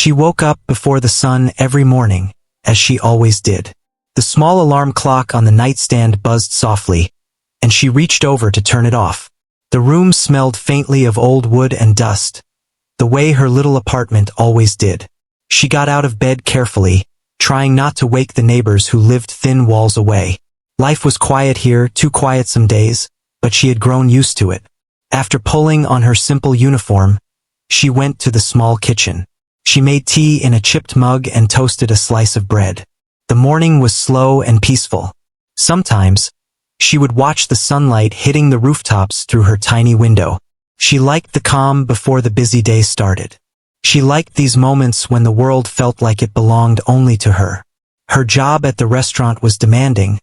She woke up before the sun every morning, as she always did. The small alarm clock on the nightstand buzzed softly, and she reached over to turn it off. The room smelled faintly of old wood and dust, the way her little apartment always did. She got out of bed carefully, trying not to wake the neighbors who lived thin walls away. Life was quiet here, too quiet some days, but she had grown used to it. After pulling on her simple uniform, she went to the small kitchen. She made tea in a chipped mug and toasted a slice of bread. The morning was slow and peaceful. Sometimes, she would watch the sunlight hitting the rooftops through her tiny window. She liked the calm before the busy day started. She liked these moments when the world felt like it belonged only to her. Her job at the restaurant was demanding,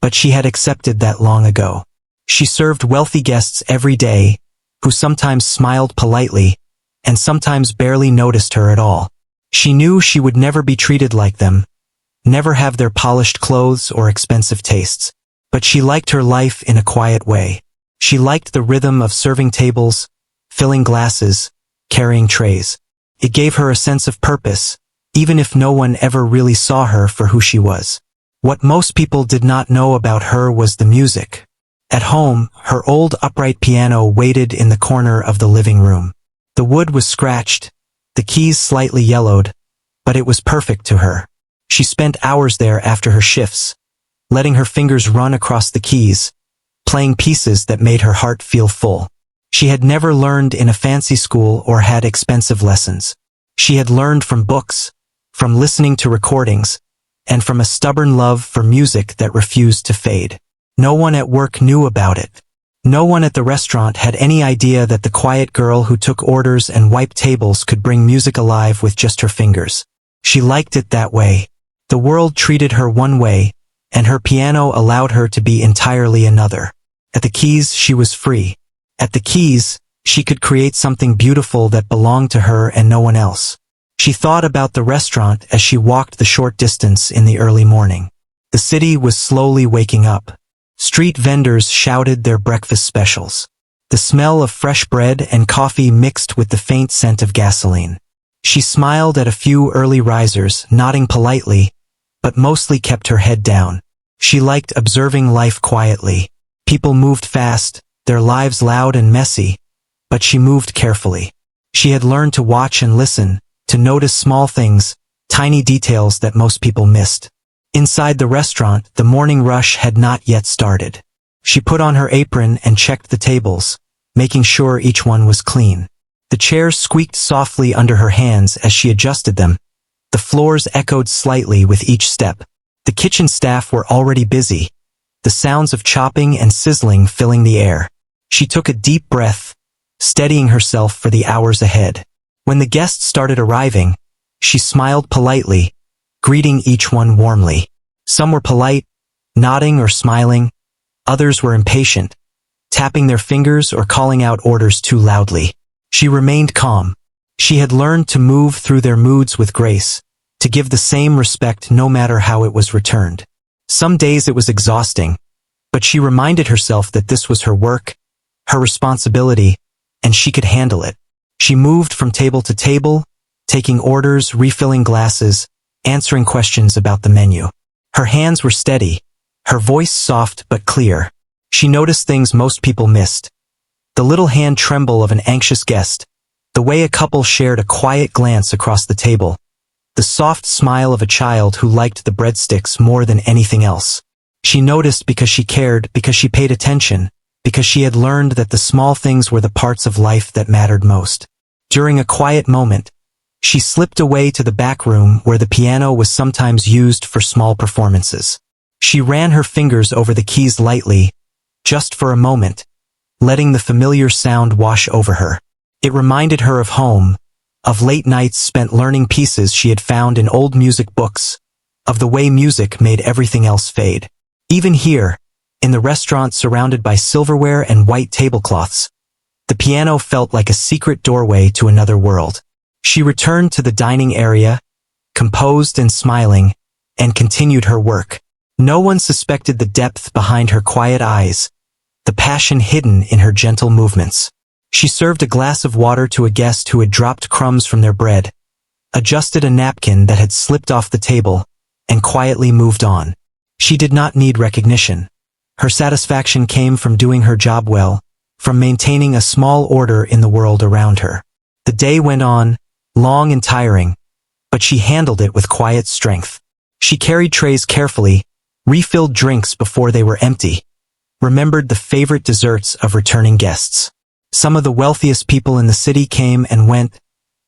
but she had accepted that long ago. She served wealthy guests every day, who sometimes smiled politely, and sometimes barely noticed her at all. She knew she would never be treated like them, never have their polished clothes or expensive tastes. But she liked her life in a quiet way. She liked the rhythm of serving tables, filling glasses, carrying trays. It gave her a sense of purpose, even if no one ever really saw her for who she was. What most people did not know about her was the music. At home, her old upright piano waited in the corner of the living room. The wood was scratched, the keys slightly yellowed, but it was perfect to her. She spent hours there after her shifts, letting her fingers run across the keys, playing pieces that made her heart feel full. She had never learned in a fancy school or had expensive lessons. She had learned from books, from listening to recordings, and from a stubborn love for music that refused to fade. No one at work knew about it. No one at the restaurant had any idea that the quiet girl who took orders and wiped tables could bring music alive with just her fingers. She liked it that way. The world treated her one way, and her piano allowed her to be entirely another. At the keys, she was free. At the keys, she could create something beautiful that belonged to her and no one else. She thought about the restaurant as she walked the short distance in the early morning. The city was slowly waking up. Street vendors shouted their breakfast specials. The smell of fresh bread and coffee mixed with the faint scent of gasoline. She smiled at a few early risers, nodding politely, but mostly kept her head down. She liked observing life quietly. People moved fast, their lives loud and messy, but she moved carefully. She had learned to watch and listen, to notice small things, tiny details that most people missed. Inside the restaurant, the morning rush had not yet started. She put on her apron and checked the tables, making sure each one was clean. The chairs squeaked softly under her hands as she adjusted them. The floors echoed slightly with each step. The kitchen staff were already busy, the sounds of chopping and sizzling filling the air. She took a deep breath, steadying herself for the hours ahead. When the guests started arriving, she smiled politely, greeting each one warmly. Some were polite, nodding or smiling. Others were impatient, tapping their fingers or calling out orders too loudly. She remained calm. She had learned to move through their moods with grace, to give the same respect no matter how it was returned. Some days it was exhausting, but she reminded herself that this was her work, her responsibility, and she could handle it. She moved from table to table, taking orders, refilling glasses, answering questions about the menu. Her hands were steady, her voice soft but clear. She noticed things most people missed. The little hand tremble of an anxious guest, the way a couple shared a quiet glance across the table, the soft smile of a child who liked the breadsticks more than anything else. She noticed because she cared, because she paid attention, because she had learned that the small things were the parts of life that mattered most. During a quiet moment, she slipped away to the back room where the piano was sometimes used for small performances. She ran her fingers over the keys lightly, just for a moment, letting the familiar sound wash over her. It reminded her of home, of late nights spent learning pieces she had found in old music books, of the way music made everything else fade. Even here, in the restaurant surrounded by silverware and white tablecloths, the piano felt like a secret doorway to another world. She returned to the dining area, composed and smiling, and continued her work. No one suspected the depth behind her quiet eyes, the passion hidden in her gentle movements. She served a glass of water to a guest who had dropped crumbs from their bread, adjusted a napkin that had slipped off the table, and quietly moved on. She did not need recognition. Her satisfaction came from doing her job well, from maintaining a small order in the world around her. The day went on, long and tiring, but she handled it with quiet strength. She carried trays carefully, refilled drinks before they were empty, remembered the favorite desserts of returning guests. Some of the wealthiest people in the city came and went,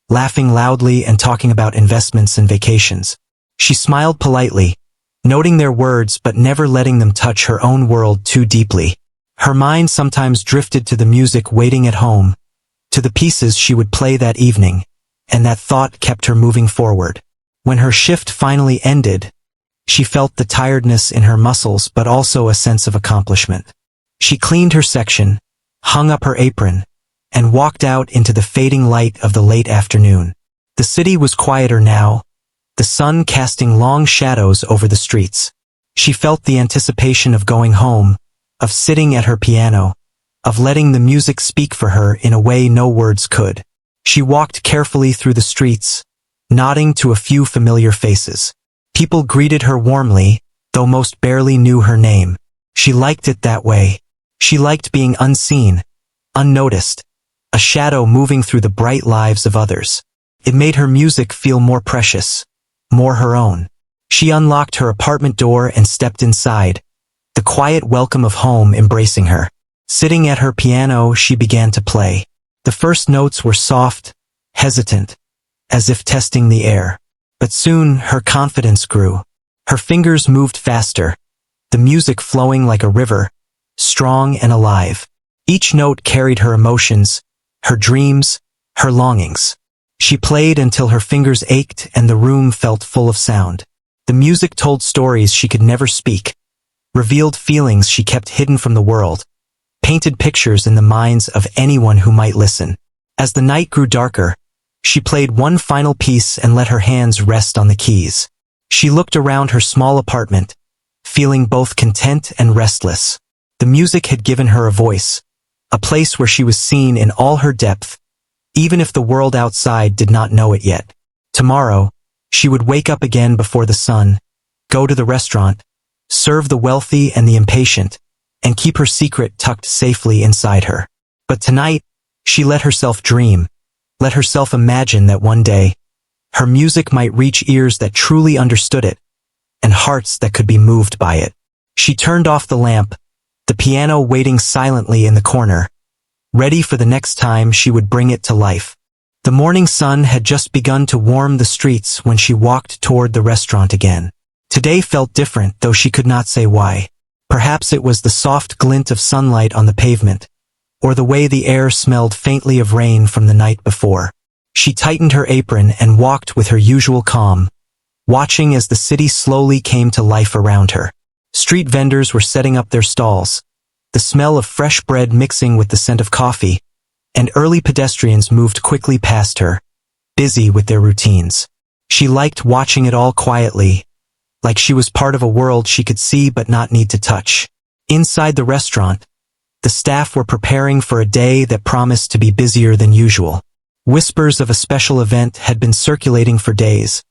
laughing loudly and talking about investments and vacations. She smiled politely, noting their words but never letting them touch her own world too deeply. Her mind sometimes drifted to the music waiting at home, to the pieces she would play that evening, and that thought kept her moving forward. When her shift finally ended, she felt the tiredness in her muscles but also a sense of accomplishment. She cleaned her section, hung up her apron, and walked out into the fading light of the late afternoon. The city was quieter now, the sun casting long shadows over the streets. She felt the anticipation of going home, of sitting at her piano, of letting the music speak for her in a way no words could. She walked carefully through the streets, nodding to a few familiar faces. People greeted her warmly, though most barely knew her name. She liked it that way. She liked being unseen, unnoticed, a shadow moving through the bright lives of others. It made her music feel more precious, more her own. She unlocked her apartment door and stepped inside, the quiet welcome of home embracing her. Sitting at her piano, she began to play. The first notes were soft, hesitant, as if testing the air. But soon her confidence grew. Her fingers moved faster, the music flowing like a river, strong and alive. Each note carried her emotions, her dreams, her longings. She played until her fingers ached and the room felt full of sound. The music told stories she could never speak, revealed feelings she kept hidden from the world, painted pictures in the minds of anyone who might listen. As the night grew darker, she played one final piece and let her hands rest on the keys. She looked around her small apartment, feeling both content and restless. The music had given her a voice, a place where she was seen in all her depth, even if the world outside did not know it yet. Tomorrow, she would wake up again before the sun, go to the restaurant, serve the wealthy and the impatient, and keep her secret tucked safely inside her. But tonight, she let herself dream, let herself imagine that one day, her music might reach ears that truly understood it, and hearts that could be moved by it. She turned off the lamp, the piano waiting silently in the corner, ready for the next time she would bring it to life. The morning sun had just begun to warm the streets when she walked toward the restaurant again. Today felt different, though she could not say why. Perhaps it was the soft glint of sunlight on the pavement, or the way the air smelled faintly of rain from the night before. She tightened her apron and walked with her usual calm, watching as the city slowly came to life around her. Street vendors were setting up their stalls, the smell of fresh bread mixing with the scent of coffee, and early pedestrians moved quickly past her, busy with their routines. She liked watching it all quietly, like she was part of a world she could see but not need to touch. Inside the restaurant, the staff were preparing for a day that promised to be busier than usual. Whispers of a special event had been circulating for days,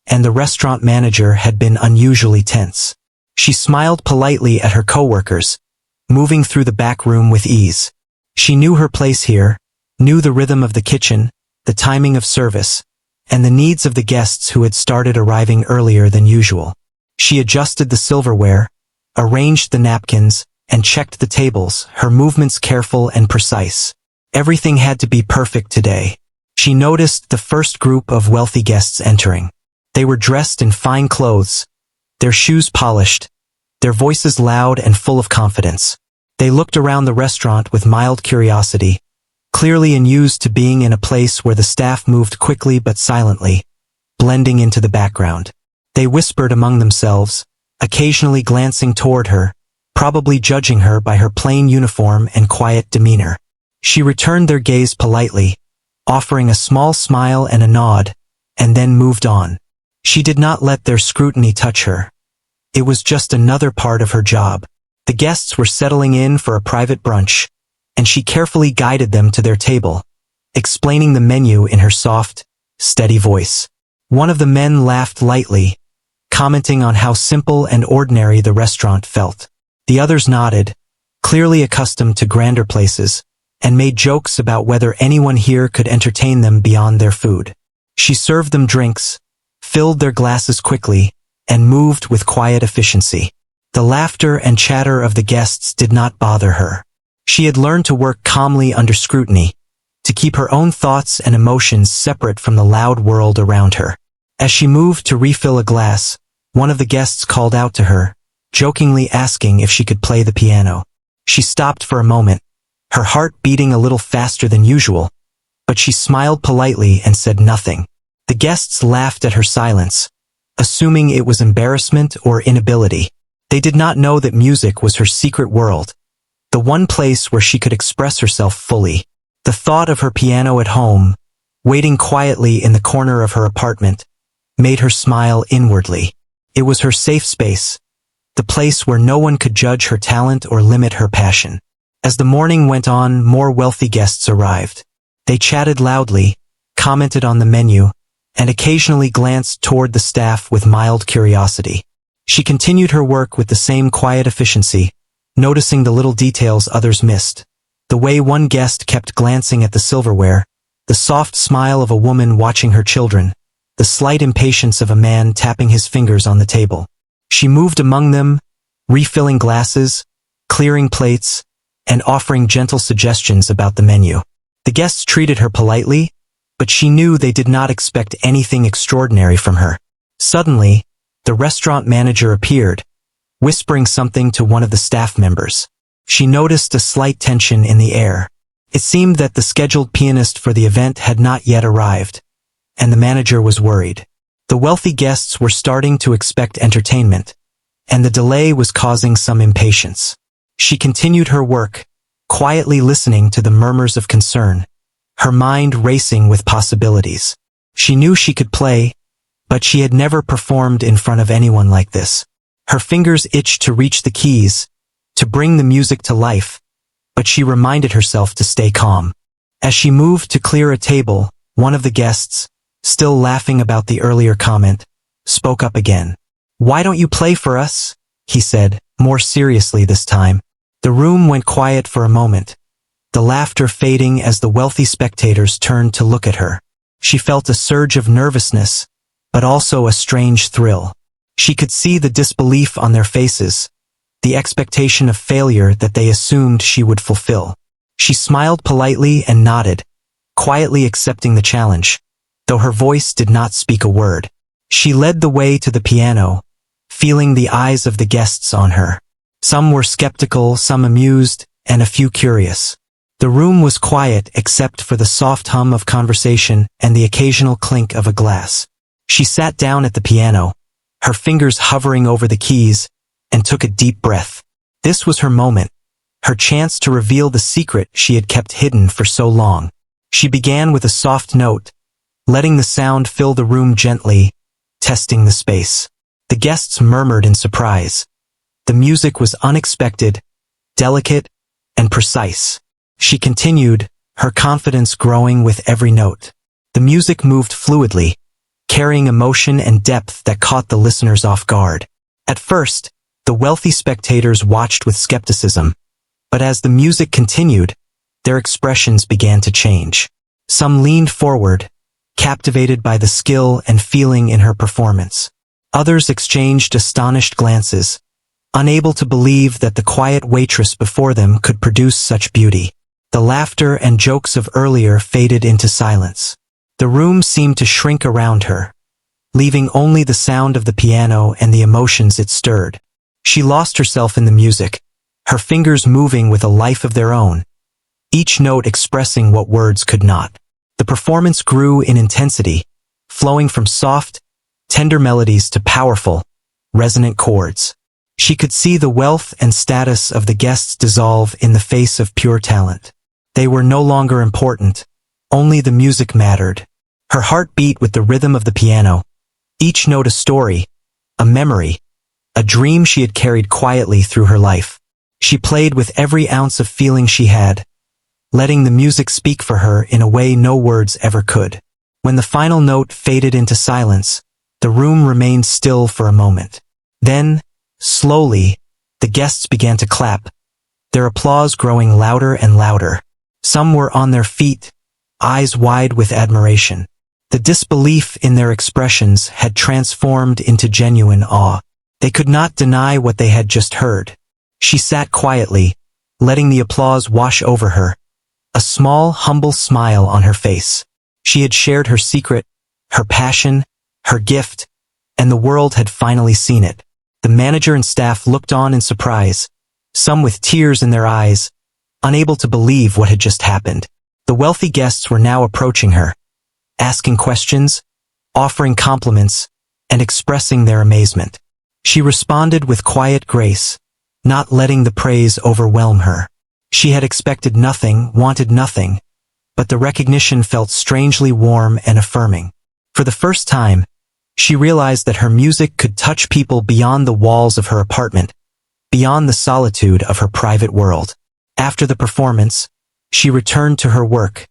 and the restaurant manager had been unusually tense. She smiled politely at her coworkers, moving through the back room with ease. She knew her place here, knew the rhythm of the kitchen, the timing of service, and the needs of the guests who had started arriving earlier than usual. She adjusted the silverware, arranged the napkins, and checked the tables, her movements careful and precise. Everything had to be perfect today. She noticed the first group of wealthy guests entering. They were dressed in fine clothes, their shoes polished, their voices loud and full of confidence. They looked around the restaurant with mild curiosity, clearly unused to being in a place where the staff moved quickly but silently, blending into the background. They whispered among themselves, occasionally glancing toward her, probably judging her by her plain uniform and quiet demeanor. She returned their gaze politely, offering a small smile and a nod, and then moved on. She did not let their scrutiny touch her. It was just another part of her job. The guests were settling in for a private brunch, and she carefully guided them to their table, explaining the menu in her soft, steady voice. One of the men laughed lightly, commenting on how simple and ordinary the restaurant felt. The others nodded, clearly accustomed to grander places, and made jokes about whether anyone here could entertain them beyond their food. She served them drinks, filled their glasses quickly, and moved with quiet efficiency. The laughter and chatter of the guests did not bother her. She had learned to work calmly under scrutiny, to keep her own thoughts and emotions separate from the loud world around her. As she moved to refill a glass, one of the guests called out to her, jokingly asking if she could play the piano. She stopped for a moment, her heart beating a little faster than usual, but she smiled politely and said nothing. The guests laughed at her silence, assuming it was embarrassment or inability. They did not know that music was her secret world, the one place where she could express herself fully. The thought of her piano at home, waiting quietly in the corner of her apartment, made her smile inwardly. It was her safe space, the place where no one could judge her talent or limit her passion. As the morning went on, more wealthy guests arrived. They chatted loudly, commented on the menu, and occasionally glanced toward the staff with mild curiosity. She continued her work with the same quiet efficiency, noticing the little details others missed. The way one guest kept glancing at the silverware, the soft smile of a woman watching her children, the slight impatience of a man tapping his fingers on the table. She moved among them, refilling glasses, clearing plates, and offering gentle suggestions about the menu. The guests treated her politely, but she knew they did not expect anything extraordinary from her. Suddenly, the restaurant manager appeared, whispering something to one of the staff members. She noticed a slight tension in the air. It seemed that the scheduled pianist for the event had not yet arrived, and the manager was worried. The wealthy guests were starting to expect entertainment, and the delay was causing some impatience. She continued her work, quietly listening to the murmurs of concern, her mind racing with possibilities. She knew she could play, but she had never performed in front of anyone like this. Her fingers itched to reach the keys, to bring the music to life, but she reminded herself to stay calm. As she moved to clear a table, one of the guests, still laughing about the earlier comment, spoke up again. "Why don't you play for us?" he said, more seriously this time. The room went quiet for a moment, the laughter fading as the wealthy spectators turned to look at her. She felt a surge of nervousness, but also a strange thrill. She could see the disbelief on their faces, the expectation of failure that they assumed she would fulfill. She smiled politely and nodded, quietly accepting the challenge, though her voice did not speak a word. She led the way to the piano, feeling the eyes of the guests on her. Some were skeptical, some amused, and a few curious. The room was quiet except for the soft hum of conversation and the occasional clink of a glass. She sat down at the piano, her fingers hovering over the keys, and took a deep breath. This was her moment, her chance to reveal the secret she had kept hidden for so long. She began with a soft note, letting the sound fill the room gently, testing the space. The guests murmured in surprise. The music was unexpected, delicate, and precise. She continued, her confidence growing with every note. The music moved fluidly, carrying emotion and depth that caught the listeners off guard. At first, the wealthy spectators watched with skepticism, but as the music continued, their expressions began to change. Some leaned forward, captivated by the skill and feeling in her performance. Others exchanged astonished glances, unable to believe that the quiet waitress before them could produce such beauty. The laughter and jokes of earlier faded into silence. The room seemed to shrink around her, leaving only the sound of the piano and the emotions it stirred. She lost herself in the music, her fingers moving with a life of their own, each note expressing what words could not. The performance grew in intensity, flowing from soft, tender melodies to powerful, resonant chords. She could see the wealth and status of the guests dissolve in the face of pure talent. They were no longer important, only the music mattered. Her heart beat with the rhythm of the piano, each note a story, a memory, a dream she had carried quietly through her life. She played with every ounce of feeling she had, letting the music speak for her in a way no words ever could. When the final note faded into silence, the room remained still for a moment. Then, slowly, the guests began to clap, their applause growing louder and louder. Some were on their feet, eyes wide with admiration. The disbelief in their expressions had transformed into genuine awe. They could not deny what they had just heard. She sat quietly, letting the applause wash over her, a small, humble smile on her face. She had shared her secret, her passion, her gift, and the world had finally seen it. The manager and staff looked on in surprise, some with tears in their eyes, unable to believe what had just happened. The wealthy guests were now approaching her, asking questions, offering compliments, and expressing their amazement. She responded with quiet grace, not letting the praise overwhelm her. She had expected nothing, wanted nothing, but the recognition felt strangely warm and affirming. For the first time, she realized that her music could touch people beyond the walls of her apartment, beyond the solitude of her private world. After the performance, she returned to her work,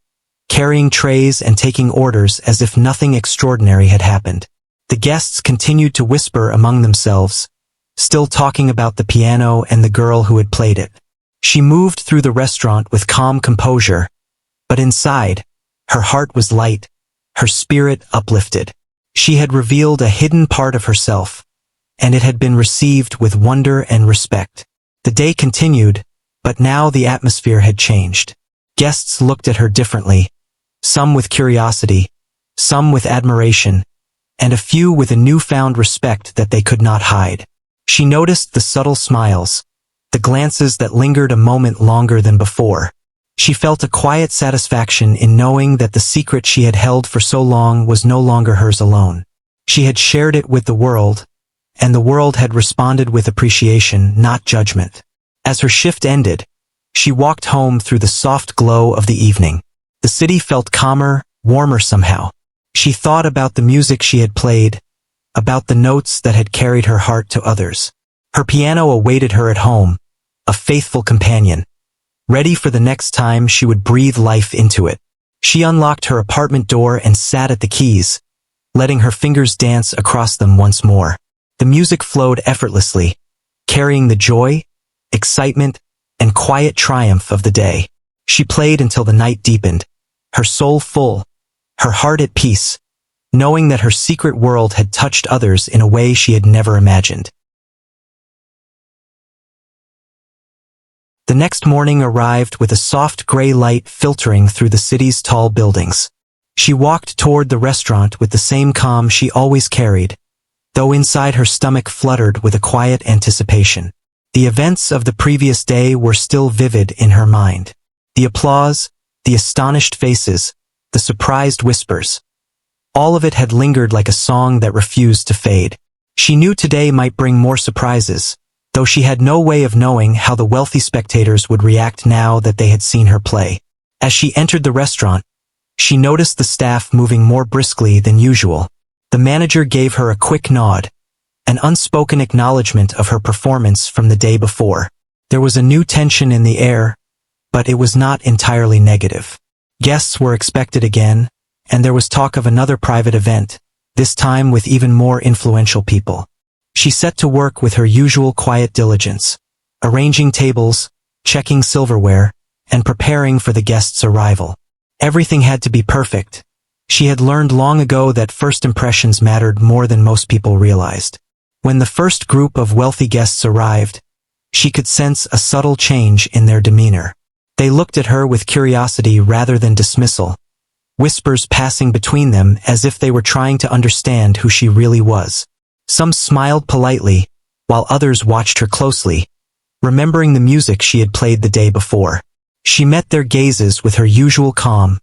carrying trays and taking orders as if nothing extraordinary had happened. The guests continued to whisper among themselves, still talking about the piano and the girl who had played it. She moved through the restaurant with calm composure, but inside, her heart was light, her spirit uplifted. She had revealed a hidden part of herself, and it had been received with wonder and respect. The day continued, but now the atmosphere had changed. Guests looked at her differently, some with curiosity, some with admiration, and a few with a newfound respect that they could not hide. She noticed the subtle smiles, the glances that lingered a moment longer than before. She felt a quiet satisfaction in knowing that the secret she had held for so long was no longer hers alone. She had shared it with the world, and the world had responded with appreciation, not judgment. As her shift ended, she walked home through the soft glow of the evening. The city felt calmer, warmer somehow. She thought about the music she had played, about the notes that had carried her heart to others. Her piano awaited her at home, a faithful companion, ready for the next time she would breathe life into it. She unlocked her apartment door and sat at the keys, letting her fingers dance across them once more. The music flowed effortlessly, carrying the joy, excitement, and quiet triumph of the day. She played until the night deepened, her soul full, her heart at peace, knowing that her secret world had touched others in a way she had never imagined. The next morning arrived with a soft gray light filtering through the city's tall buildings. She walked toward the restaurant with the same calm she always carried, though inside her stomach fluttered with a quiet anticipation. The events of the previous day were still vivid in her mind. The applause, the astonished faces, the surprised whispers. All of it had lingered like a song that refused to fade. She knew today might bring more surprises, though she had no way of knowing how the wealthy spectators would react now that they had seen her play. As she entered the restaurant, she noticed the staff moving more briskly than usual. The manager gave her a quick nod, an unspoken acknowledgement of her performance from the day before. There was a new tension in the air, but it was not entirely negative. Guests were expected again, and there was talk of another private event, this time with even more influential people. She set to work with her usual quiet diligence, arranging tables, checking silverware, and preparing for the guests' arrival. Everything had to be perfect. She had learned long ago that first impressions mattered more than most people realized. When the first group of wealthy guests arrived, she could sense a subtle change in their demeanor. They looked at her with curiosity rather than dismissal, whispers passing between them as if they were trying to understand who she really was. Some smiled politely, while others watched her closely, remembering the music she had played the day before. She met their gazes with her usual calm,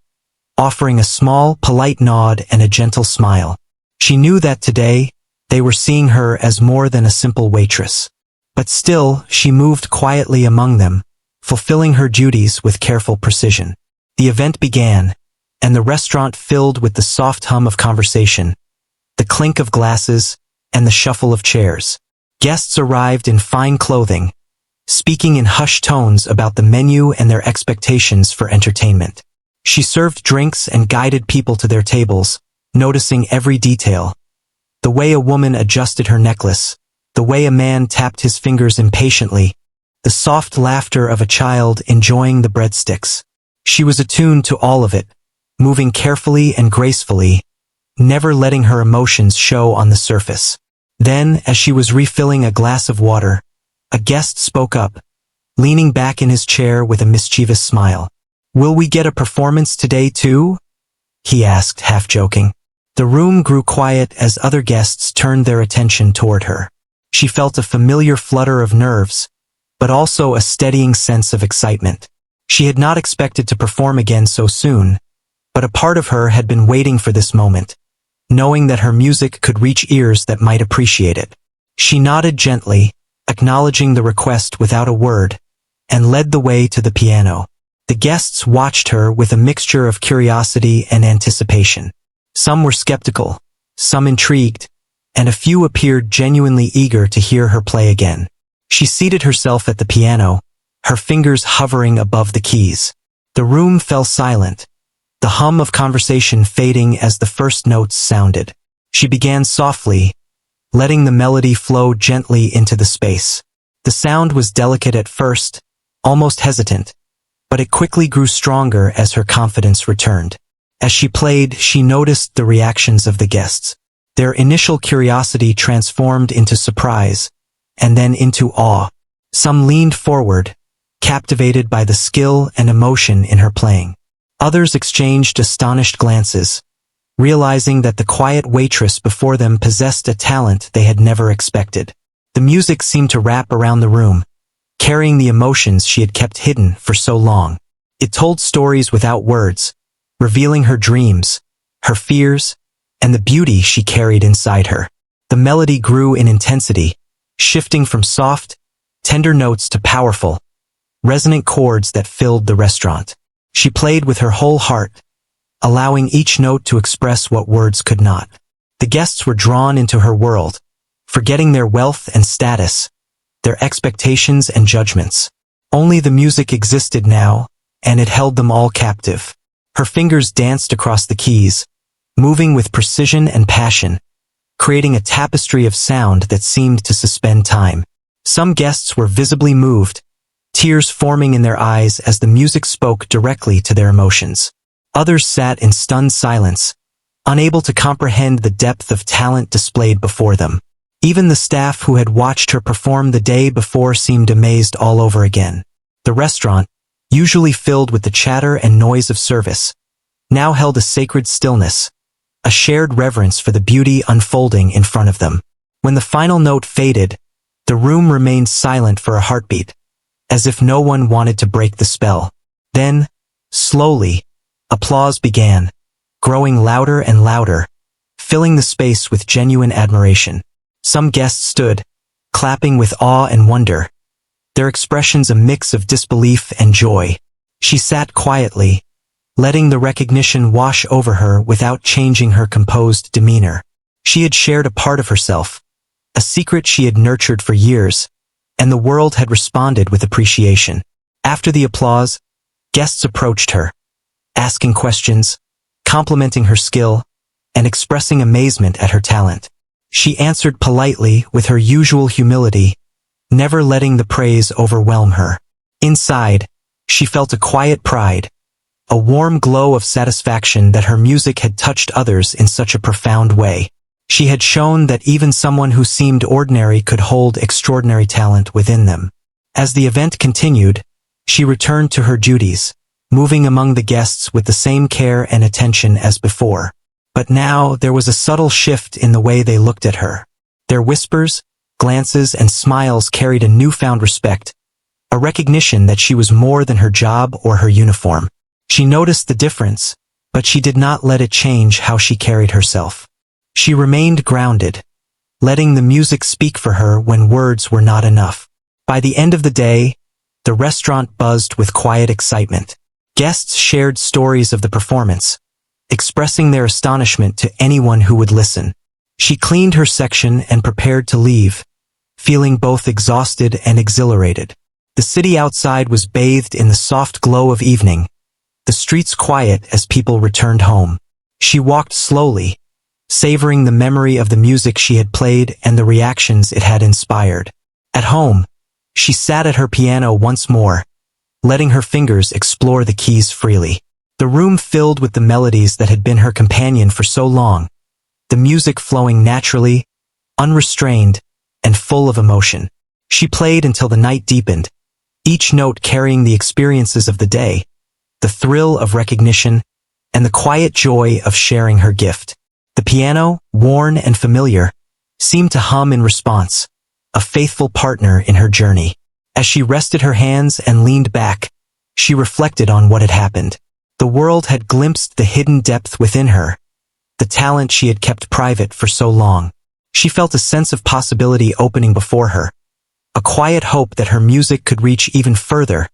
offering a small, polite nod and a gentle smile. She knew that today, they were seeing her as more than a simple waitress. But still, she moved quietly among them, fulfilling her duties with careful precision. The event began, and the restaurant filled with the soft hum of conversation, the clink of glasses, and the shuffle of chairs. Guests arrived in fine clothing, speaking in hushed tones about the menu and their expectations for entertainment. She served drinks and guided people to their tables, noticing every detail. The way a woman adjusted her necklace, the way a man tapped his fingers impatiently, the soft laughter of a child enjoying the breadsticks. She was attuned to all of it, moving carefully and gracefully, never letting her emotions show on the surface. Then, as she was refilling a glass of water, a guest spoke up, leaning back in his chair with a mischievous smile. "Will we get a performance today too?" he asked, half joking. The room grew quiet as other guests turned their attention toward her. She felt a familiar flutter of nerves, but also a steadying sense of excitement. She had not expected to perform again so soon, but a part of her had been waiting for this moment, knowing that her music could reach ears that might appreciate it. She nodded gently, acknowledging the request without a word, and led the way to the piano. The guests watched her with a mixture of curiosity and anticipation. Some were skeptical, some intrigued, and a few appeared genuinely eager to hear her play again. She seated herself at the piano, her fingers hovering above the keys. The room fell silent, the hum of conversation fading as the first notes sounded. She began softly, letting the melody flow gently into the space. The sound was delicate at first, almost hesitant, but it quickly grew stronger as her confidence returned. As she played, she noticed the reactions of the guests. Their initial curiosity transformed into surprise, and then into awe. Some leaned forward, captivated by the skill and emotion in her playing. Others exchanged astonished glances, realizing that the quiet waitress before them possessed a talent they had never expected. The music seemed to wrap around the room, carrying the emotions she had kept hidden for so long. It told stories without words, revealing her dreams, her fears, and the beauty she carried inside her. The melody grew in intensity, shifting from soft, tender notes to powerful, resonant chords that filled the restaurant. She played with her whole heart, allowing each note to express what words could not. The guests were drawn into her world, forgetting their wealth and status, their expectations and judgments. Only the music existed now, and it held them all captive. Her fingers danced across the keys, moving with precision and passion, creating a tapestry of sound that seemed to suspend time. Some guests were visibly moved, tears forming in their eyes as the music spoke directly to their emotions. Others sat in stunned silence, unable to comprehend the depth of talent displayed before them. Even the staff who had watched her perform the day before seemed amazed all over again. The restaurant, usually filled with the chatter and noise of service, now held a sacred stillness, a shared reverence for the beauty unfolding in front of them. When the final note faded, the room remained silent for a heartbeat, as if no one wanted to break the spell. Then, slowly, applause began, growing louder and louder, filling the space with genuine admiration. Some guests stood, clapping with awe and wonder, their expressions a mix of disbelief and joy. She sat quietly, letting the recognition wash over her without changing her composed demeanor. She had shared a part of herself, a secret she had nurtured for years, and the world had responded with appreciation. After the applause, guests approached her, asking questions, complimenting her skill, and expressing amazement at her talent. She answered politely with her usual humility, never letting the praise overwhelm her. Inside, she felt a quiet pride, a warm glow of satisfaction that her music had touched others in such a profound way. She had shown that even someone who seemed ordinary could hold extraordinary talent within them. As the event continued, she returned to her duties, moving among the guests with the same care and attention as before. But now there was a subtle shift in the way they looked at her. Their whispers, glances, and smiles carried a newfound respect, a recognition that she was more than her job or her uniform. She noticed the difference, but she did not let it change how she carried herself. She remained grounded, letting the music speak for her when words were not enough. By the end of the day, the restaurant buzzed with quiet excitement. Guests shared stories of the performance, expressing their astonishment to anyone who would listen. She cleaned her section and prepared to leave, feeling both exhausted and exhilarated. The city outside was bathed in the soft glow of evening, the streets quiet as people returned home. She walked slowly, savoring the memory of the music she had played and the reactions it had inspired. At home, she sat at her piano once more, letting her fingers explore the keys freely. The room filled with the melodies that had been her companion for so long, the music flowing naturally, unrestrained, and full of emotion. She played until the night deepened, each note carrying the experiences of the day, the thrill of recognition, and the quiet joy of sharing her gift. The piano, worn and familiar, seemed to hum in response, a faithful partner in her journey. As she rested her hands and leaned back, she reflected on what had happened. The world had glimpsed the hidden depth within her, the talent she had kept private for so long. She felt a sense of possibility opening before her, a quiet hope that her music could reach even further,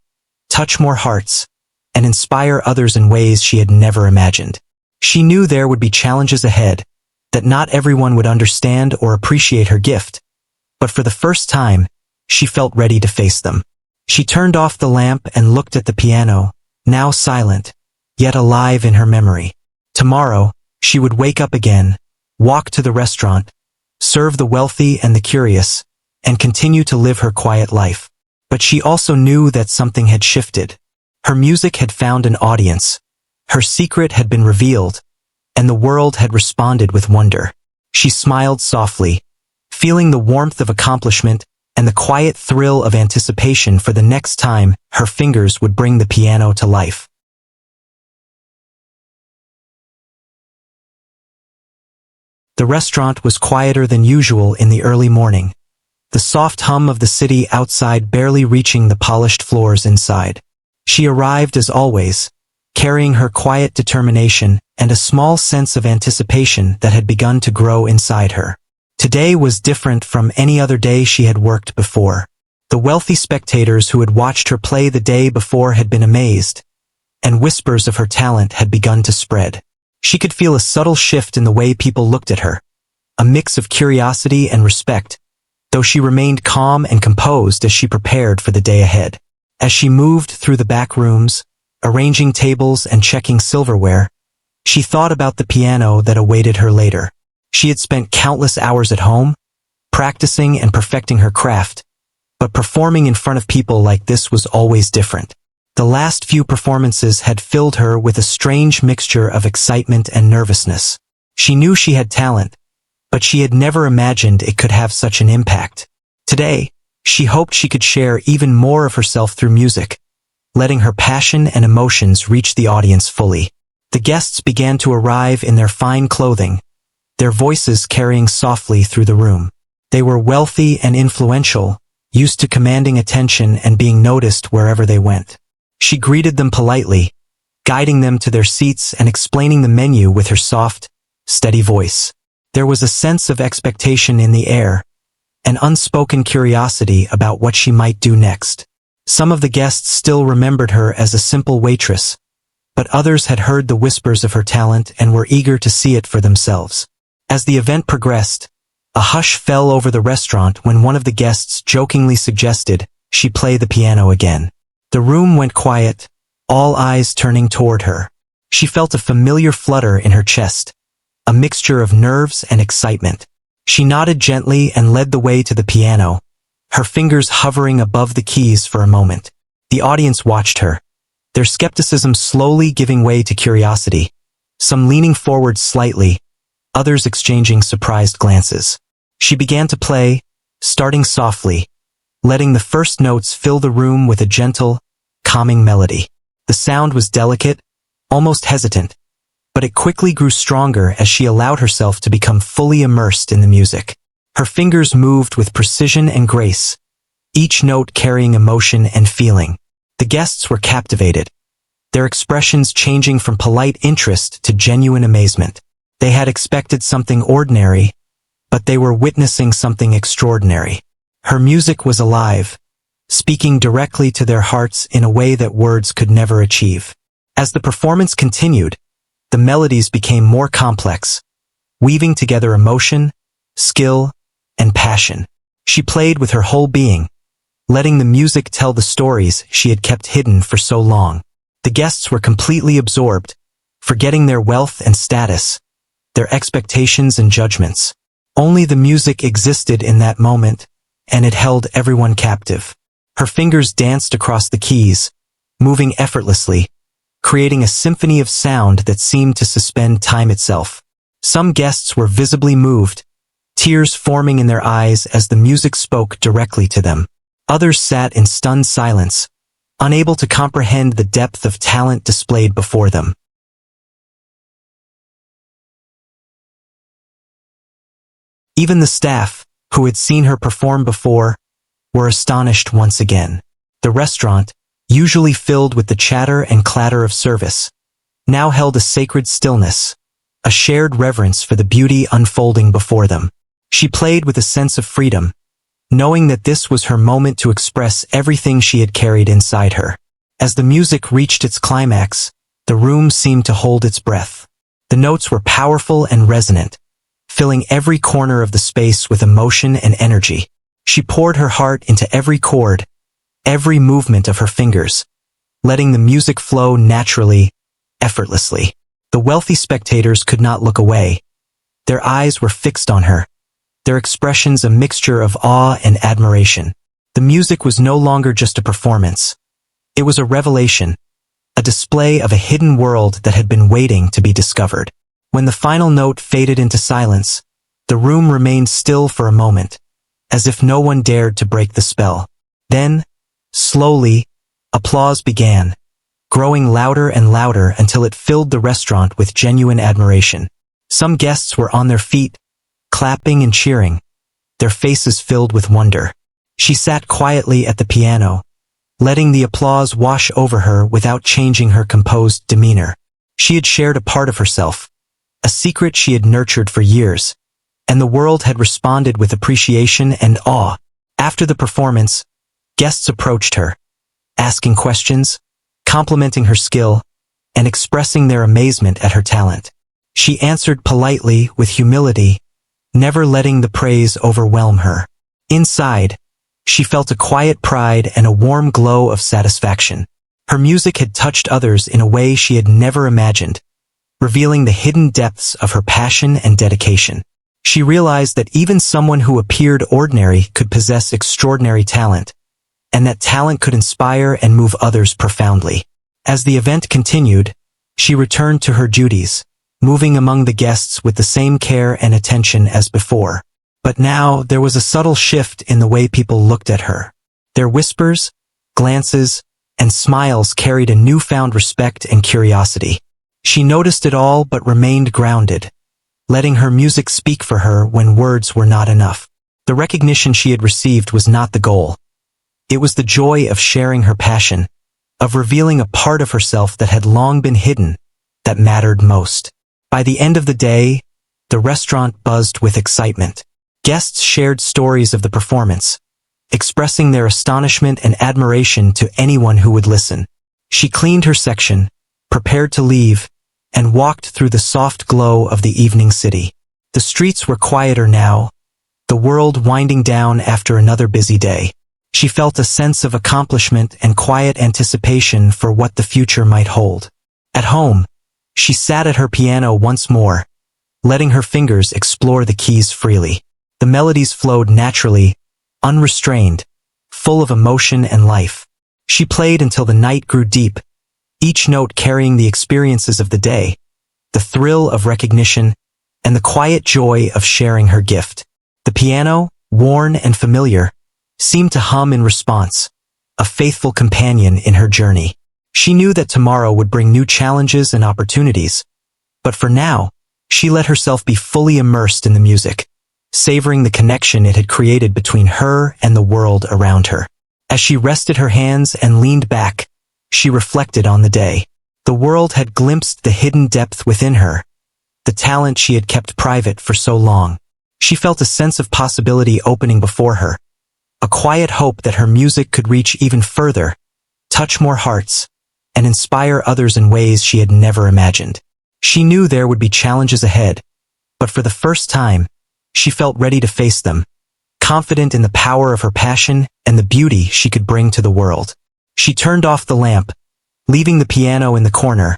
touch more hearts, and inspire others in ways she had never imagined. She knew there would be challenges ahead, that not everyone would understand or appreciate her gift, but for the first time, she felt ready to face them. She turned off the lamp and looked at the piano, now silent, yet alive in her memory. Tomorrow, she would wake up again, walk to the restaurant, serve the wealthy and the curious, and continue to live her quiet life. But she also knew that something had shifted. Her music had found an audience, her secret had been revealed, and the world had responded with wonder. She smiled softly, feeling the warmth of accomplishment and the quiet thrill of anticipation for the next time her fingers would bring the piano to life. The restaurant was quieter than usual in the early morning, the soft hum of the city outside barely reaching the polished floors inside. She arrived as always, carrying her quiet determination and a small sense of anticipation that had begun to grow inside her. Today was different from any other day she had worked before. The wealthy spectators who had watched her play the day before had been amazed, and whispers of her talent had begun to spread. She could feel a subtle shift in the way people looked at her, a mix of curiosity and respect, though she remained calm and composed as she prepared for the day ahead. As she moved through the back rooms, arranging tables and checking silverware, she thought about the piano that awaited her later. She had spent countless hours at home, practicing and perfecting her craft, but performing in front of people like this was always different. The last few performances had filled her with a strange mixture of excitement and nervousness. She knew she had talent, but she had never imagined it could have such an impact. Today, she hoped she could share even more of herself through music, letting her passion and emotions reach the audience fully. The guests began to arrive in their fine clothing, their voices carrying softly through the room. They were wealthy and influential, used to commanding attention and being noticed wherever they went. She greeted them politely, guiding them to their seats and explaining the menu with her soft, steady voice. There was a sense of expectation in the air, an unspoken curiosity about what she might do next. Some of the guests still remembered her as a simple waitress, but others had heard the whispers of her talent and were eager to see it for themselves. As the event progressed, a hush fell over the restaurant when one of the guests jokingly suggested she play the piano again. The room went quiet, all eyes turning toward her. She felt a familiar flutter in her chest, a mixture of nerves and excitement. She nodded gently and led the way to the piano, her fingers hovering above the keys for a moment. The audience watched her, their skepticism slowly giving way to curiosity, some leaning forward slightly, others exchanging surprised glances. She began to play, starting softly, letting the first notes fill the room with a gentle, calming melody. The sound was delicate, almost hesitant, but it quickly grew stronger as she allowed herself to become fully immersed in the music. Her fingers moved with precision and grace, each note carrying emotion and feeling. The guests were captivated, their expressions changing from polite interest to genuine amazement. They had expected something ordinary, but they were witnessing something extraordinary. Her music was alive, speaking directly to their hearts in a way that words could never achieve. As the performance continued, the melodies became more complex, weaving together emotion, skill, and passion. She played with her whole being, letting the music tell the stories she had kept hidden for so long. The guests were completely absorbed, forgetting their wealth and status, their expectations and judgments. Only the music existed in that moment, and it held everyone captive. Her fingers danced across the keys, moving effortlessly, creating a symphony of sound that seemed to suspend time itself. Some guests were visibly moved, tears forming in their eyes as the music spoke directly to them. Others sat in stunned silence, unable to comprehend the depth of talent displayed before them. Even the staff, who had seen her perform before, were astonished once again. The restaurant, usually filled with the chatter and clatter of service, now held a sacred stillness, a shared reverence for the beauty unfolding before them. She played with a sense of freedom, knowing that this was her moment to express everything she had carried inside her. As the music reached its climax, the room seemed to hold its breath. The notes were powerful and resonant, filling every corner of the space with emotion and energy. She poured her heart into every chord, every movement of her fingers, letting the music flow naturally, effortlessly. The wealthy spectators could not look away. Their eyes were fixed on her, their expressions a mixture of awe and admiration. The music was no longer just a performance. It was a revelation, a display of a hidden world that had been waiting to be discovered. When the final note faded into silence, the room remained still for a moment, as if no one dared to break the spell. Then, slowly, applause began, growing louder and louder until it filled the restaurant with genuine admiration. Some guests were on their feet, clapping and cheering, their faces filled with wonder. She sat quietly at the piano, letting the applause wash over her without changing her composed demeanor. She had shared a part of herself, a secret she had nurtured for years, and the world had responded with appreciation and awe. After the performance, guests approached her, asking questions, complimenting her skill, and expressing their amazement at her talent. She answered politely with humility, never letting the praise overwhelm her. Inside, she felt a quiet pride and a warm glow of satisfaction. Her music had touched others in a way she had never imagined, revealing the hidden depths of her passion and dedication. She realized that even someone who appeared ordinary could possess extraordinary talent, and that talent could inspire and move others profoundly. As the event continued, she returned to her duties, moving among the guests with the same care and attention as before. But now there was a subtle shift in the way people looked at her. Their whispers, glances, and smiles carried a newfound respect and curiosity. She noticed it all but remained grounded, letting her music speak for her when words were not enough. The recognition she had received was not the goal. It was the joy of sharing her passion, of revealing a part of herself that had long been hidden, that mattered most. By the end of the day, the restaurant buzzed with excitement. Guests shared stories of the performance, expressing their astonishment and admiration to anyone who would listen. She cleaned her section, prepared to leave, and walked through the soft glow of the evening city. The streets were quieter now, the world winding down after another busy day. She felt a sense of accomplishment and quiet anticipation for what the future might hold. At home, she sat at her piano once more, letting her fingers explore the keys freely. The melodies flowed naturally, unrestrained, full of emotion and life. She played until the night grew deep, each note carrying the experiences of the day, the thrill of recognition, and the quiet joy of sharing her gift. The piano, worn and familiar, seemed to hum in response, a faithful companion in her journey. She knew that tomorrow would bring new challenges and opportunities, but for now, she let herself be fully immersed in the music, savoring the connection it had created between her and the world around her. As she rested her hands and leaned back, she reflected on the day. The world had glimpsed the hidden depth within her, the talent she had kept private for so long. She felt a sense of possibility opening before her, a quiet hope that her music could reach even further, touch more hearts, and inspire others in ways she had never imagined. She knew there would be challenges ahead, but for the first time, she felt ready to face them, confident in the power of her passion and the beauty she could bring to the world. She turned off the lamp, leaving the piano in the corner,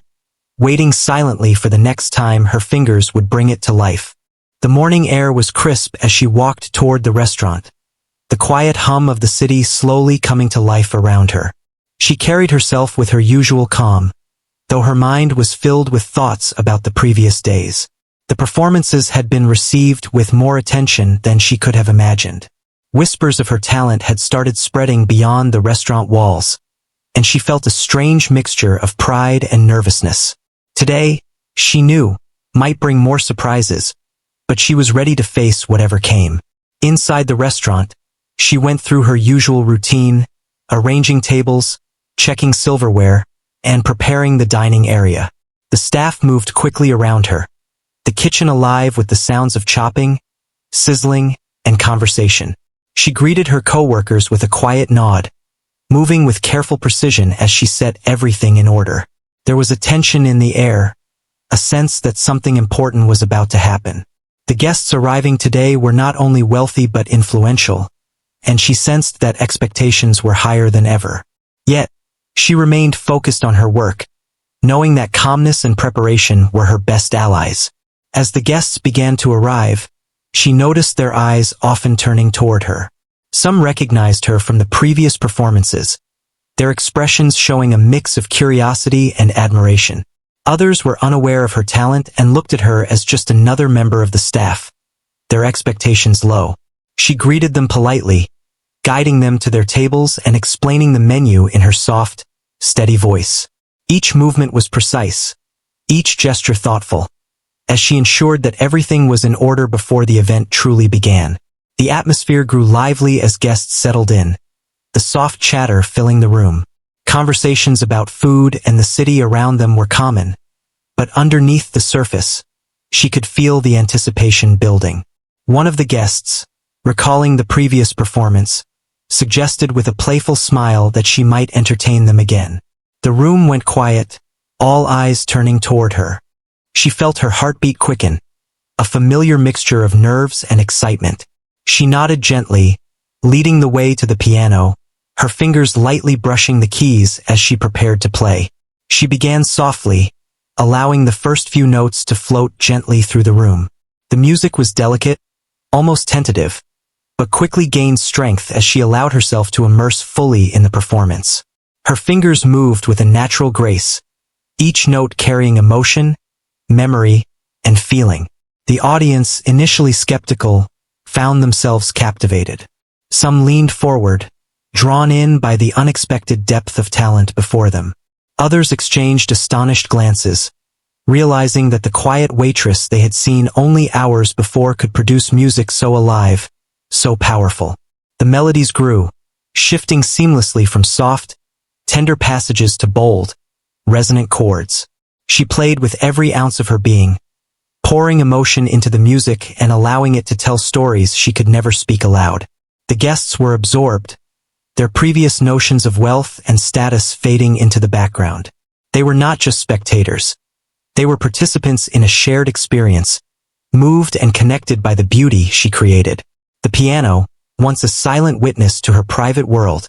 waiting silently for the next time her fingers would bring it to life. The morning air was crisp as she walked toward the restaurant, the quiet hum of the city slowly coming to life around her. She carried herself with her usual calm, though her mind was filled with thoughts about the previous days. The performances had been received with more attention than she could have imagined. Whispers of her talent had started spreading beyond the restaurant walls, and she felt a strange mixture of pride and nervousness. Today, she knew, might bring more surprises, but she was ready to face whatever came. Inside the restaurant, she went through her usual routine, arranging tables, checking silverware, and preparing the dining area. The staff moved quickly around her, the kitchen alive with the sounds of chopping, sizzling, and conversation. She greeted her coworkers with a quiet nod, moving with careful precision as she set everything in order. There was a tension in the air, a sense that something important was about to happen. The guests arriving today were not only wealthy but influential, and she sensed that expectations were higher than ever. Yet, she remained focused on her work, knowing that calmness and preparation were her best allies. As the guests began to arrive, she noticed their eyes often turning toward her. Some recognized her from the previous performances, their expressions showing a mix of curiosity and admiration. Others were unaware of her talent and looked at her as just another member of the staff, their expectations low. She greeted them politely, guiding them to their tables and explaining the menu in her soft, steady voice. Each movement was precise, each gesture thoughtful, as she ensured that everything was in order before the event truly began. The atmosphere grew lively as guests settled in, the soft chatter filling the room. Conversations about food and the city around them were common, but underneath the surface, she could feel the anticipation building. One of the guests, recalling the previous performance, suggested with a playful smile that she might entertain them again. The room went quiet, all eyes turning toward her. She felt her heartbeat quicken, a familiar mixture of nerves and excitement. She nodded gently, leading the way to the piano, her fingers lightly brushing the keys as she prepared to play. She began softly, allowing the first few notes to float gently through the room. The music was delicate, almost tentative, but quickly gained strength as she allowed herself to immerse fully in the performance. Her fingers moved with a natural grace, each note carrying emotion, memory, and feeling. The audience, initially skeptical, found themselves captivated. Some leaned forward, drawn in by the unexpected depth of talent before them. Others exchanged astonished glances, realizing that the quiet waitress they had seen only hours before could produce music so alive, so powerful. The melodies grew, shifting seamlessly from soft, tender passages to bold, resonant chords. She played with every ounce of her being, pouring emotion into the music and allowing it to tell stories she could never speak aloud. The guests were absorbed, their previous notions of wealth and status fading into the background. They were not just spectators. They were participants in a shared experience, moved and connected by the beauty she created. The piano, once a silent witness to her private world,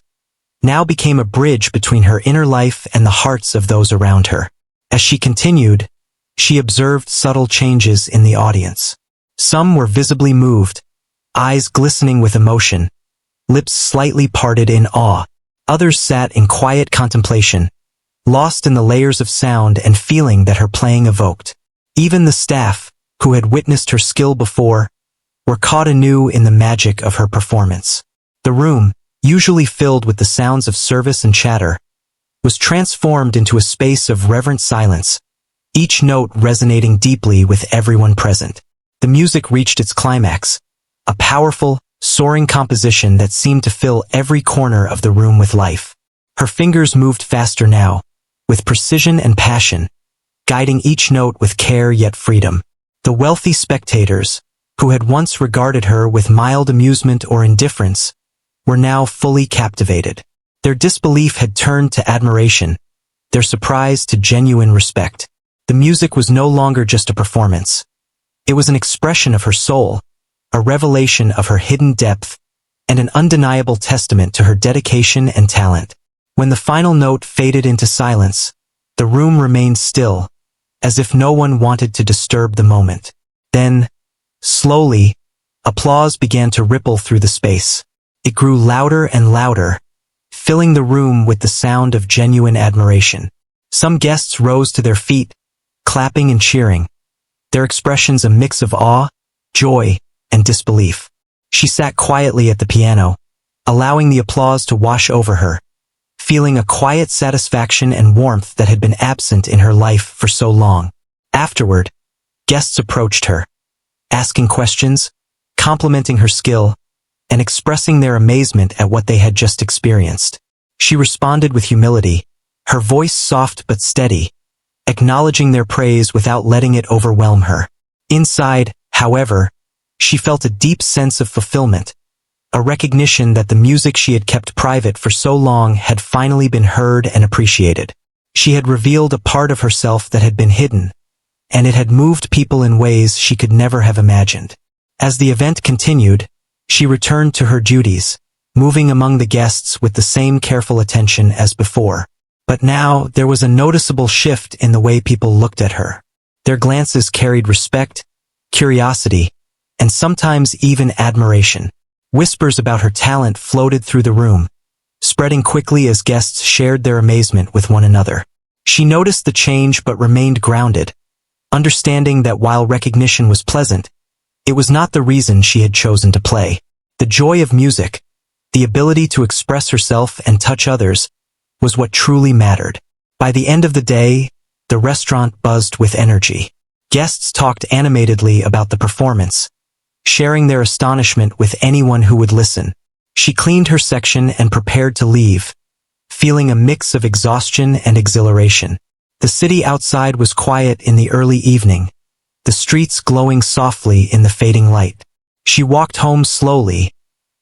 now became a bridge between her inner life and the hearts of those around her. As she continued, she observed subtle changes in the audience. Some were visibly moved, eyes glistening with emotion, lips slightly parted in awe. Others sat in quiet contemplation, lost in the layers of sound and feeling that her playing evoked. Even the staff, who had witnessed her skill before, were caught anew in the magic of her performance. The room, usually filled with the sounds of service and chatter, was transformed into a space of reverent silence, each note resonating deeply with everyone present. The music reached its climax, a powerful, soaring composition that seemed to fill every corner of the room with life. Her fingers moved faster now, with precision and passion, guiding each note with care yet freedom. The wealthy spectators, who had once regarded her with mild amusement or indifference, were now fully captivated. Their disbelief had turned to admiration, their surprise to genuine respect. The music was no longer just a performance. It was an expression of her soul, a revelation of her hidden depth, and an undeniable testament to her dedication and talent. When the final note faded into silence, the room remained still, as if no one wanted to disturb the moment. Then, slowly, applause began to ripple through the space. It grew louder and louder, filling the room with the sound of genuine admiration. Some guests rose to their feet, clapping and cheering, their expressions a mix of awe, joy, and disbelief. She sat quietly at the piano, allowing the applause to wash over her, feeling a quiet satisfaction and warmth that had been absent in her life for so long. Afterward, guests approached her, asking questions, complimenting her skill, and expressing their amazement at what they had just experienced. She responded with humility, her voice soft but steady, acknowledging their praise without letting it overwhelm her. Inside, however, she felt a deep sense of fulfillment, a recognition that the music she had kept private for so long had finally been heard and appreciated. She had revealed a part of herself that had been hidden, and it had moved people in ways she could never have imagined. As the event continued, she returned to her duties, moving among the guests with the same careful attention as before. But now there was a noticeable shift in the way people looked at her. Their glances carried respect, curiosity, and sometimes even admiration. Whispers about her talent floated through the room, spreading quickly as guests shared their amazement with one another. She noticed the change but remained grounded, understanding that while recognition was pleasant, it was not the reason she had chosen to play. The joy of music, the ability to express herself and touch others, was what truly mattered. By the end of the day, the restaurant buzzed with energy. Guests talked animatedly about the performance, sharing their astonishment with anyone who would listen. She cleaned her section and prepared to leave, feeling a mix of exhaustion and exhilaration. The city outside was quiet in the early evening, the streets glowing softly in the fading light. She walked home slowly,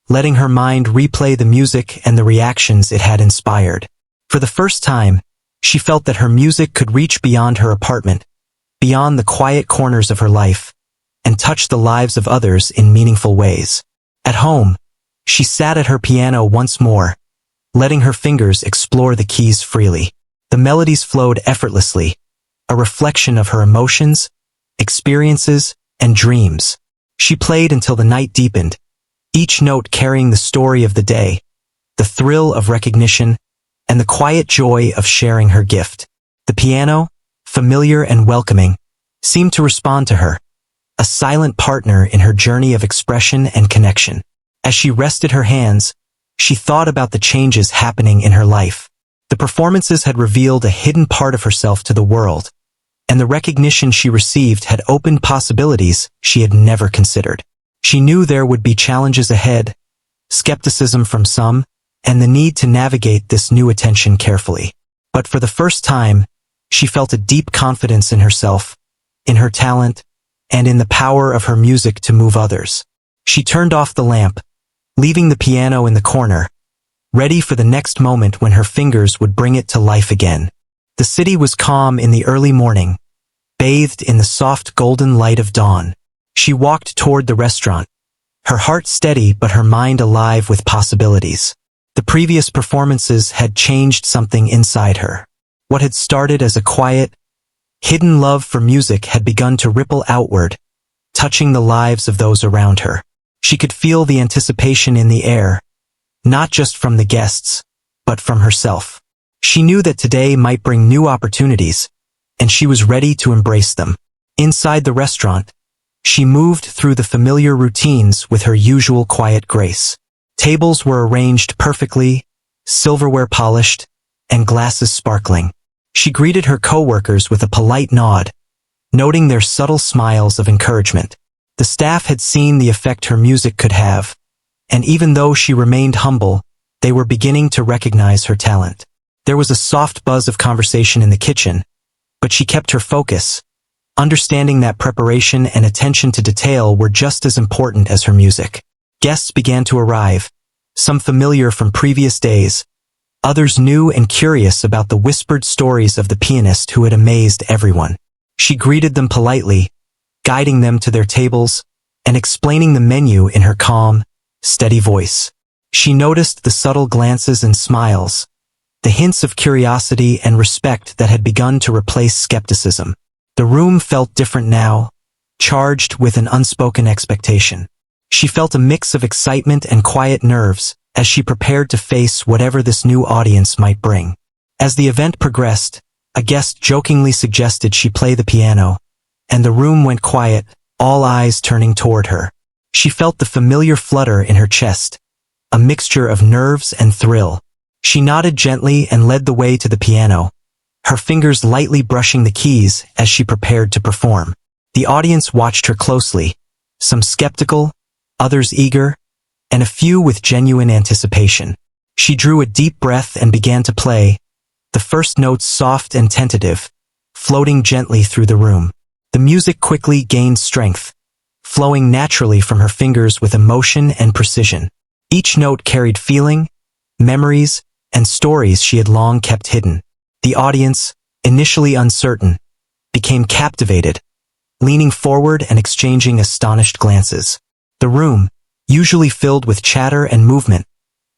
letting her mind replay the music and the reactions it had inspired. For the first time, she felt that her music could reach beyond her apartment, beyond the quiet corners of her life, and touch the lives of others in meaningful ways. At home, she sat at her piano once more, letting her fingers explore the keys freely. The melodies flowed effortlessly, a reflection of her emotions, experiences, and dreams. She played until the night deepened, each note carrying the story of the day, the thrill of recognition, and the quiet joy of sharing her gift. The piano, familiar and welcoming, seemed to respond to her, a silent partner in her journey of expression and connection. As she rested her hands, she thought about the changes happening in her life. The performances had revealed a hidden part of herself to the world, and the recognition she received had opened possibilities she had never considered. She knew there would be challenges ahead, skepticism from some, and the need to navigate this new attention carefully. But for the first time, she felt a deep confidence in herself, in her talent, and in the power of her music to move others. She turned off the lamp, leaving the piano in the corner, ready for the next moment when her fingers would bring it to life again. The city was calm in the early morning, bathed in the soft golden light of dawn. She walked toward the restaurant, her heart steady but her mind alive with possibilities. The previous performances had changed something inside her. What had started as a quiet, hidden love for music had begun to ripple outward, touching the lives of those around her. She could feel the anticipation in the air, not just from the guests, but from herself. She knew that today might bring new opportunities, and she was ready to embrace them. Inside the restaurant, she moved through the familiar routines with her usual quiet grace. Tables were arranged perfectly, silverware polished, and glasses sparkling. She greeted her coworkers with a polite nod, noting their subtle smiles of encouragement. The staff had seen the effect her music could have, and even though she remained humble, they were beginning to recognize her talent. There was a soft buzz of conversation in the kitchen, but she kept her focus, understanding that preparation and attention to detail were just as important as her music. Guests began to arrive, some familiar from previous days, others new and curious about the whispered stories of the pianist who had amazed everyone. She greeted them politely, guiding them to their tables, and explaining the menu in her calm, steady voice. She noticed the subtle glances and smiles, the hints of curiosity and respect that had begun to replace skepticism. The room felt different now, charged with an unspoken expectation. She felt a mix of excitement and quiet nerves as she prepared to face whatever this new audience might bring. As the event progressed, a guest jokingly suggested she play the piano, and the room went quiet, all eyes turning toward her. She felt the familiar flutter in her chest, a mixture of nerves and thrill. She nodded gently and led the way to the piano, her fingers lightly brushing the keys as she prepared to perform. The audience watched her closely, some skeptical, others eager, and a few with genuine anticipation. She drew a deep breath and began to play, the first notes soft and tentative, floating gently through the room. The music quickly gained strength, flowing naturally from her fingers with emotion and precision. Each note carried feeling, memories, and stories she had long kept hidden. The audience, initially uncertain, became captivated, leaning forward and exchanging astonished glances. The room, usually filled with chatter and movement,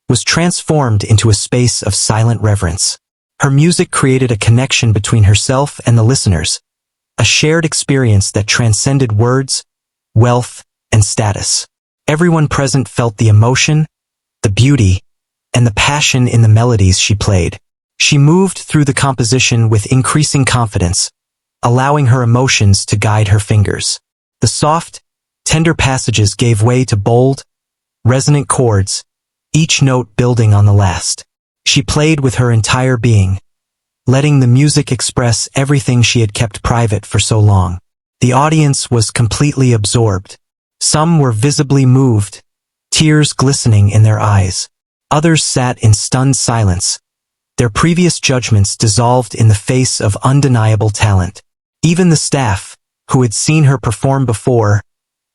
was transformed into a space of silent reverence. Her music created a connection between herself and the listeners, a shared experience that transcended words, wealth, and status. Everyone present felt the emotion, the beauty, and the passion in the melodies she played. She moved through the composition with increasing confidence, allowing her emotions to guide her fingers. The soft, tender passages gave way to bold, resonant chords, each note building on the last. She played with her entire being, letting the music express everything she had kept private for so long. The audience was completely absorbed. Some were visibly moved, tears glistening in their eyes. Others sat in stunned silence, their previous judgments dissolved in the face of undeniable talent. Even the staff, who had seen her perform before,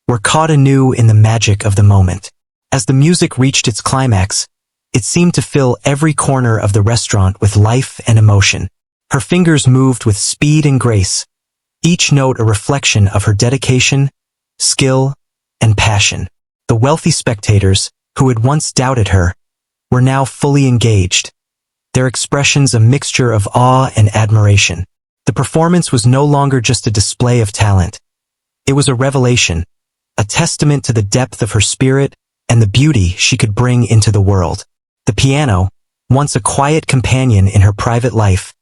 were caught anew in the magic of the moment. As the music reached its climax, it seemed to fill every corner of the restaurant with life and emotion. Her fingers moved with speed and grace, each note a reflection of her dedication, skill, and passion. The wealthy spectators, who had once doubted her, were now fully engaged, their expressions a mixture of awe and admiration. The performance was no longer just a display of talent. It was a revelation, a testament to the depth of her spirit and the beauty she could bring into the world. The piano, once a quiet companion in her private life,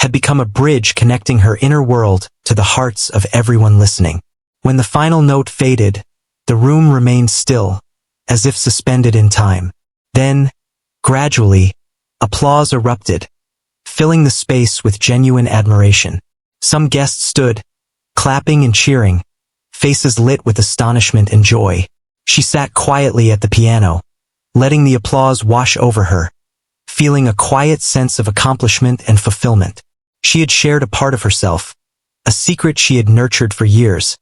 had become a bridge connecting her inner world to the hearts of everyone listening. When the final note faded, the room remained still, as if suspended in time. Then, gradually, applause erupted, filling the space with genuine admiration. Some guests stood, clapping and cheering, faces lit with astonishment and joy. She sat quietly at the piano, letting the applause wash over her, feeling a quiet sense of accomplishment and fulfillment. She had shared a part of herself, a secret she had nurtured for years,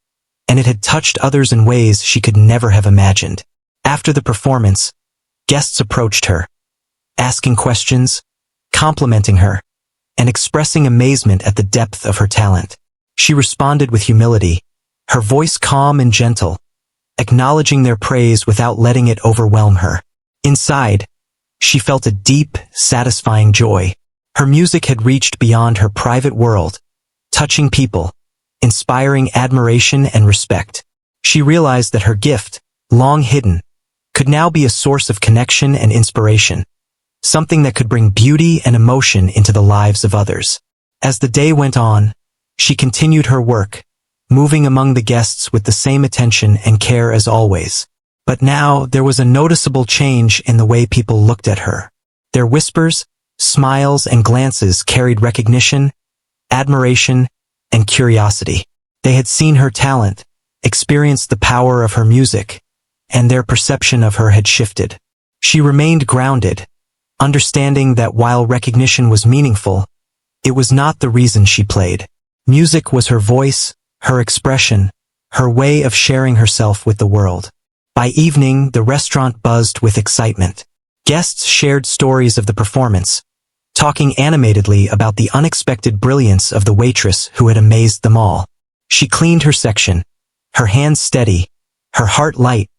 and it had touched others in ways she could never have imagined. After the performance, guests approached her, asking questions, complimenting her, and expressing amazement at the depth of her talent. She responded with humility, her voice calm and gentle, acknowledging their praise without letting it overwhelm her. Inside, she felt a deep, satisfying joy. Her music had reached beyond her private world, touching people, inspiring admiration and respect. She realized that her gift, long hidden, could now be a source of connection and inspiration, something that could bring beauty and emotion into the lives of others. As the day went on, she continued her work, moving among the guests with the same attention and care as always. But now there was a noticeable change in the way people looked at her. Their whispers, smiles, and glances carried recognition, admiration, and curiosity. They had seen her talent, experienced the power of her music, and their perception of her had shifted. She remained grounded, understanding that while recognition was meaningful, it was not the reason she played. Music was her voice, her expression, her way of sharing herself with the world. By evening, the restaurant buzzed with excitement. Guests shared stories of the performance, talking animatedly about the unexpected brilliance of the waitress who had amazed them all. She cleaned her section, her hands steady, her heart light,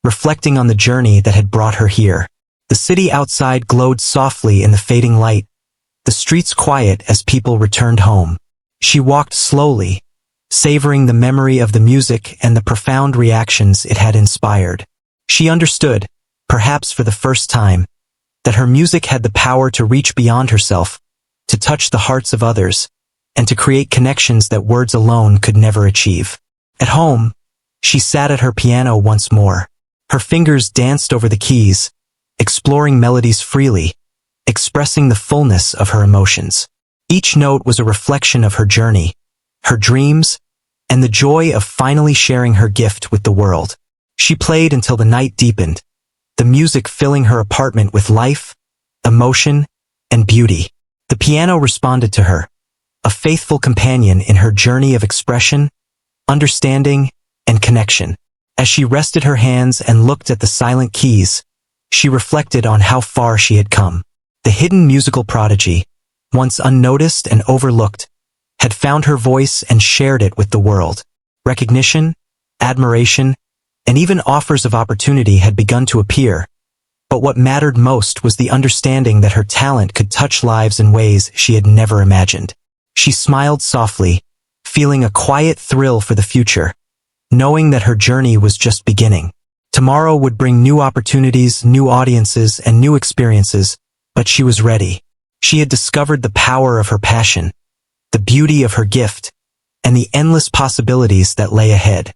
reflecting on the journey that had brought her here. The city outside glowed softly in the fading light, the streets quiet as people returned home. She walked slowly, savoring the memory of the music and the profound reactions it had inspired. She understood, perhaps for the first time, that her music had the power to reach beyond herself, to touch the hearts of others, and to create connections that words alone could never achieve. At home, she sat at her piano once more. Her fingers danced over the keys, exploring melodies freely, expressing the fullness of her emotions. Each note was a reflection of her journey, her dreams, and the joy of finally sharing her gift with the world. She played until the night deepened, the music filling her apartment with life, emotion, and beauty. The piano responded to her, a faithful companion in her journey of expression, understanding, and connection. As she rested her hands and looked at the silent keys, she reflected on how far she had come. The hidden musical prodigy, once unnoticed and overlooked, had found her voice and shared it with the world. Recognition, admiration, and even offers of opportunity had begun to appear, but what mattered most was the understanding that her talent could touch lives in ways she had never imagined. She smiled softly, feeling a quiet thrill for the future, knowing that her journey was just beginning. Tomorrow would bring new opportunities, new audiences, and new experiences, but she was ready. She had discovered the power of her passion, the beauty of her gift, and the endless possibilities that lay ahead.